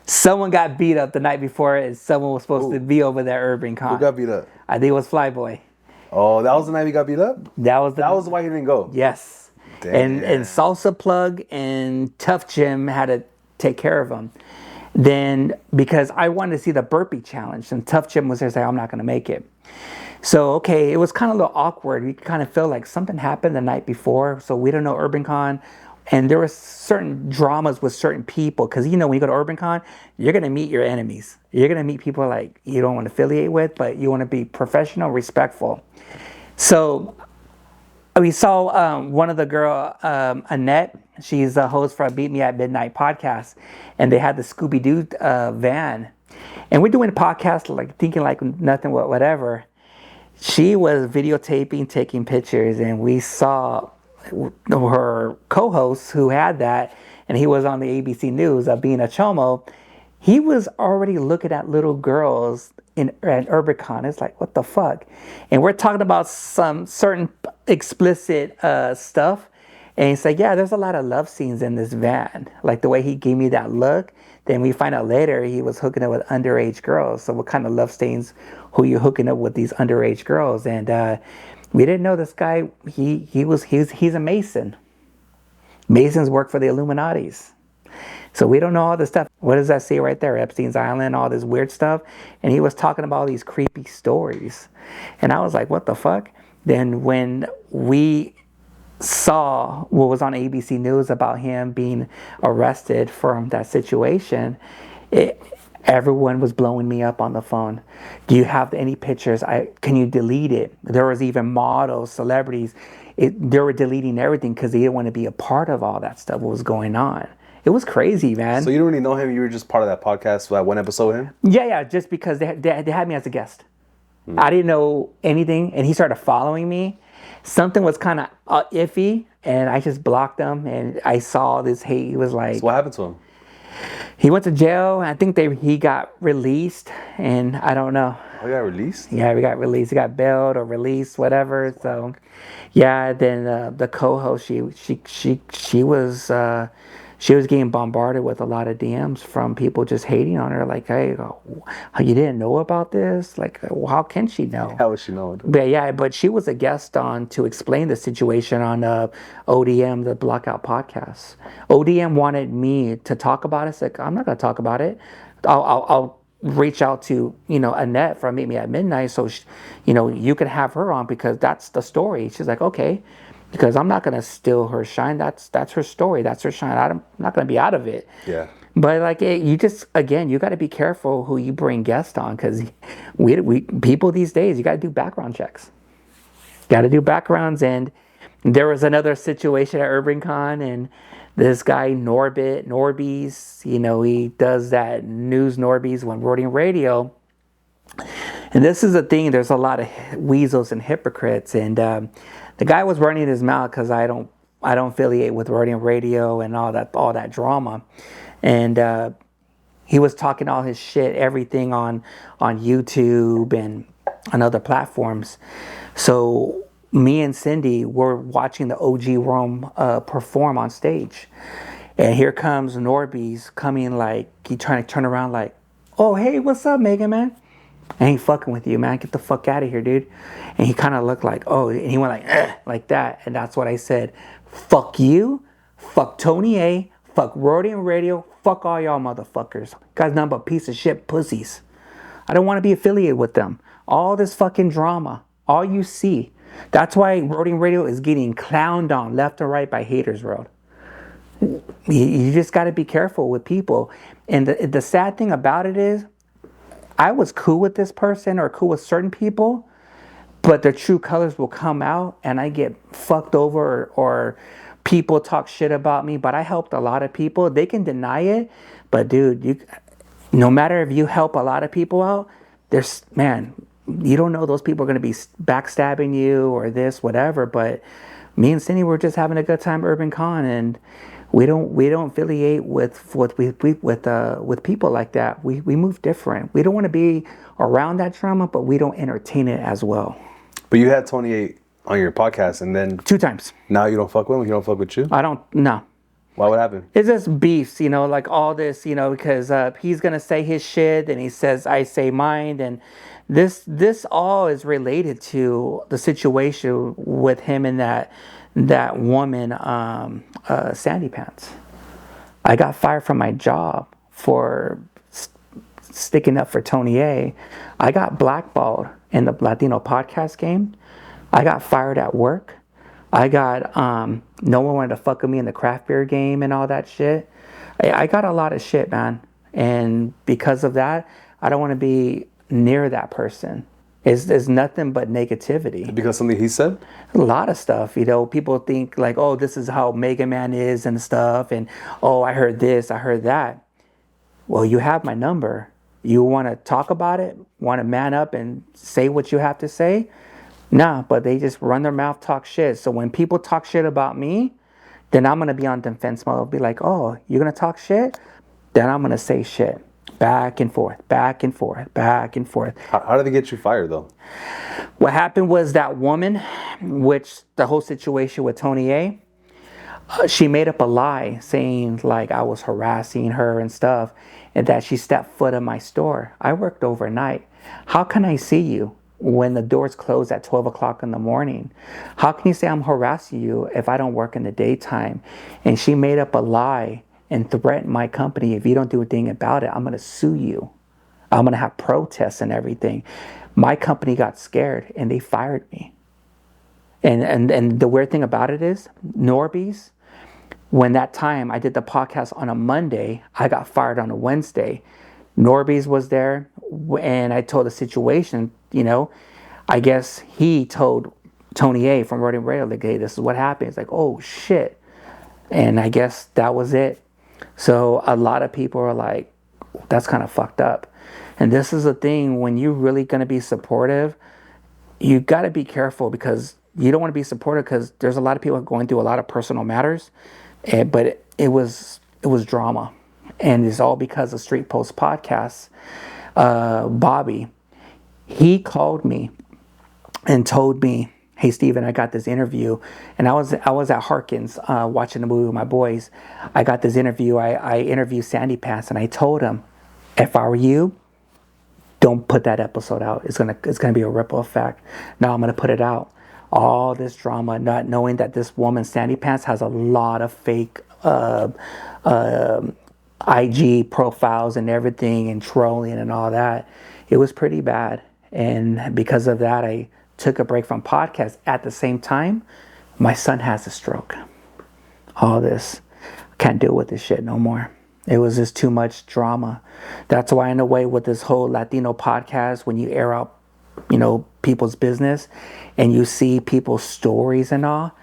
Someone got beat up the night before and someone was supposed to be over there Urban Con. Who got beat up? I think it was Flyboy. Oh, that was the night he got beat up? That was why he didn't go? Yes. Damn. And Salsa Plug and Tough Jim had to take care of him. Then, because I wanted to see the burpee challenge, and Tough Jim was there saying, I'm not going to make it. So, okay, it was kind of a little awkward. You kind of feel like something happened the night before, so we don't know Urban Con. And there were certain dramas with certain people, because, you know, when you go to Urban Con, you're going to meet your enemies. You're going to meet people like you don't want to affiliate with, but you want to be professional, respectful. So we saw one of the girl, Annette. She's a host for a Beat Me at Midnight podcast, and they had the Scooby-Doo van. And we're doing a podcast, like thinking like nothing, whatever. She was videotaping, taking pictures, and we saw her co-host who had that, and he was on the ABC News of being a chomo. He was already looking at little girls at Urban Con. It's like, what the fuck? And we're talking about some certain explicit stuff. And he's like, yeah, there's a lot of love scenes in this van. Like the way he gave me that look. Then we find out later he was hooking up with underage girls. So what kind of love scenes? Who you hooking up with these underage girls? And we didn't know this guy. He's a Mason. Masons work for the Illuminatis. So we don't know all this stuff. What does that say right there? Epstein's Island, all this weird stuff. And he was talking about all these creepy stories. And I was like, what the fuck? Then when we saw what was on ABC News about him being arrested from that situation, everyone was blowing me up on the phone. Do you have any pictures? Can you delete it? There was even models, celebrities. They were deleting everything because they didn't want to be a part of all that stuff, what was going on. It was crazy, man. So you don't really know him? You were just part of that podcast for that one episode with him? Yeah, just because they had me as a guest. I didn't know anything, and he started following me. Something was kind of iffy, and I just blocked him, and I saw this hate. He was like... So what happened to him? He went to jail. I think he got released, and I don't know. Oh, he got released? Yeah, he got released. He got bailed or released, whatever. So, yeah. Then the co-host, she was getting bombarded with a lot of DMs from people just hating on her. Like, hey, you didn't know about this? Like, how can she know? How would she know? But she was a guest on to explain the situation on ODM, the Blockout podcast. ODM wanted me to talk about it. It's like, I'm not going to talk about it. I'll reach out to, Annette from Meet Me at Midnight, so you can have her on because that's the story. She's like, okay. because I'm not gonna steal her shine. That's her story. That's her shine. I'm not gonna be out of it. Yeah. But like you just again, you got to be careful who you bring guests on, because we people these days, you got to do background checks. Got to do backgrounds. And there was another situation at UrbanCon, and this guy Norbies, he does that news Norbies when Radium Radio. And this is the thing, there's a lot of weasels and hypocrites, and the guy was running his mouth because I don't affiliate with Radium Radio and all that drama. And he was talking all his shit, everything on YouTube and on other platforms. So me and Cindy were watching the OG Rome perform on stage. And here comes Norbies coming, like, he trying to turn around like, oh, hey, what's up, Mega Man? I ain't fucking with you, man. Get the fuck out of here, dude. And he kind of looked like, oh, and he went like that. And that's what I said. Fuck you. Fuck Tony A. Fuck Radium Radio. Fuck all y'all motherfuckers. Guys, nothing but piece of shit pussies. I don't want to be affiliated with them. All this fucking drama. All you see. That's why Radium Radio is getting clowned on left and right by Haters Road. You just got to be careful with people. And the sad thing about it is, I was cool with this person or cool with certain people, but their true colors will come out and I get fucked over, or people talk shit about me. But I helped a lot of people. They can deny it, but dude, no matter if you help a lot of people out, you don't know those people are going to be backstabbing you or this, whatever. But me and Cindy were just having a good time at UrbanCon, and we don't affiliate with people like that. We move different. We don't want to be around that drama, but we don't entertain it as well. But you had Tony A on your podcast, and then 2 times. Now you don't fuck with him. He don't fuck with you. I don't. No. Why would happen? It's just beefs, like all this, because he's gonna say his shit, and he says I say mine, and this all is related to the situation with him and that woman, Sandy Pants. I got fired from my job for sticking up for Tony A. I got blackballed in the Latino podcast game. I got fired at work. I got, no one wanted to fuck with me in the craft beer game and all that shit. I got a lot of shit, man. And because of that, I don't want to be near that person. It's nothing but negativity. Because something he said? A lot of stuff. People think like, oh, this is how Mega Man is and stuff. And, oh, I heard this, I heard that. Well, you have my number. You want to talk about it? Want to man up and say what you have to say? Nah, but they just run their mouth, talk shit. So when people talk shit about me, then I'm going to be on defense mode. I'll be like, oh, you're going to talk shit? Then I'm going to say shit. Back and forth, back and forth, back and forth. How did they get you fired, though? What happened was that woman, which the whole situation with Tony A, she made up a lie saying like I was harassing her and stuff, and that she stepped foot in my store. I worked overnight. How can I see you when the doors close at 12 o'clock in the morning? How can you say I'm harassing you if I don't work in the daytime? And she made up a lie and threatened my company. If you don't do a thing about it, I'm going to sue you. I'm going to have protests and everything. My company got scared and they fired me. And the weird thing about it is, Norbies, when that time I did the podcast on a Monday, I got fired on a Wednesday. Norbies was there, and I told the situation, I guess he told Tony A from Radium Radio, like, hey, this is what happened. It's like, oh, shit. And I guess that was it. So a lot of people are like, that's kind of fucked up. And this is the thing, when you're really going to be supportive, you got to be careful, because you don't want to be supportive because there's a lot of people going through a lot of personal matters. But it was drama. And it's all because of Street Post Podcasts. Bobby, he called me and told me, hey, Steven, I got this interview. And I was at Harkins watching the movie with my boys. I got this interview. I interviewed Sandy Pants, and I told him, if I were you, don't put that episode out. It's gonna be a ripple effect. Now I'm gonna put it out. All this drama, not knowing that this woman, Sandy Pants, has a lot of fake IG profiles and everything, and trolling and all that. It was pretty bad. And because of that, I took a break from podcasts. At the same time, My son has a stroke. All this. Can't deal with this shit no more. It was just too much drama. That's why, in a way, with this whole Latino podcast, when you air out, people's business and you see people's stories and all,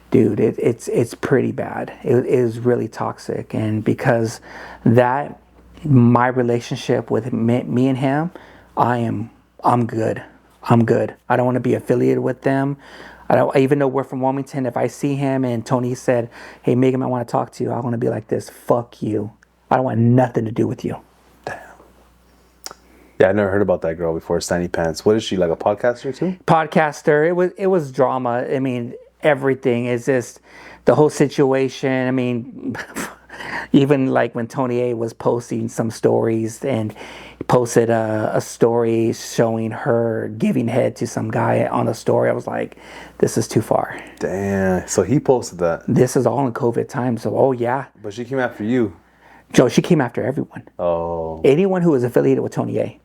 dude, it's pretty bad. It is really toxic. And because that, my relationship with me and him, I'm good. I'm good. I don't want to be affiliated with them. Even though we're from Wilmington, if I see him and Tony said, hey, Megan, I want to talk to you, I want to be like this. Fuck you. I don't want nothing to do with you. Damn. Yeah, I never heard about that girl before, Sandy Pants. What is she, like a podcaster too? Podcaster. It was drama. I mean, everything is just the whole situation. I mean, even like when Tony A was posting some stories and posted a story showing her giving head to some guy on a story, I was like, this is too far. Damn. So he posted that. This is all in COVID time. So, oh yeah. But she came after you. Joe, she came after everyone. Oh. Anyone who was affiliated with Tony A.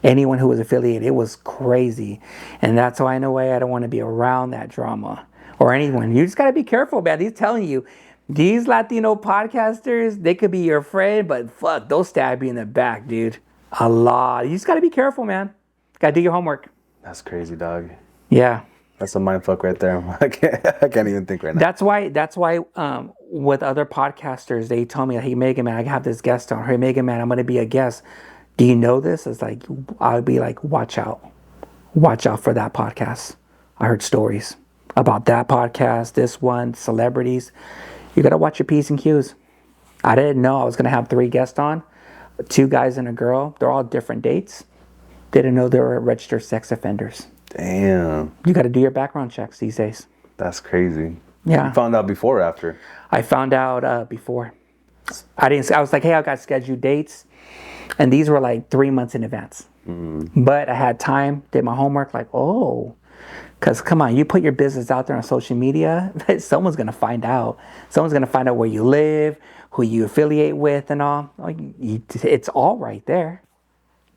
Anyone who was affiliated. It was crazy. And that's why, in a way, I don't want to be around that drama or anyone. You just got to be careful, man. He's telling you, these Latino podcasters, they could be your friend, but fuck, they'll stab you in the back, dude. A lot. You just got to be careful, man. Got to do your homework. That's crazy, dog. Yeah. That's a mindfuck right there. I can't even think right now. That's why with other podcasters, they tell me, hey, Megan, man, I have this guest on. Hey, Megan, man, I'm going to be a guest. Do you know this? It's like, I'll be like, watch out. Watch out for that podcast. I heard stories about that podcast, this one, celebrities. You got to watch your P's and Q's. I didn't know I was going to have 3 guests on. 2 guys and a girl. They're all different dates. Didn't know they were registered sex offenders. Damn. You got to do your background checks these days. That's crazy. Yeah. You found out before or after? I found out before. I was like, hey, I got scheduled dates. And these were like 3 months in advance. But I had time, did my homework, like, oh. Because, come on, you put your business out there on social media, someone's going to find out. Someone's going to find out where you live, who you affiliate with and all. It's all right there.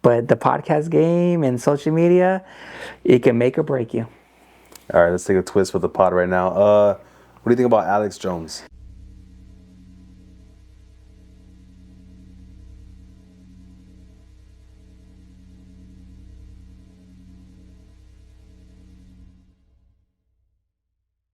But the podcast game and social media, it can make or break you. All right, let's take a twist with the pod right now. What do you think about Alex Jones?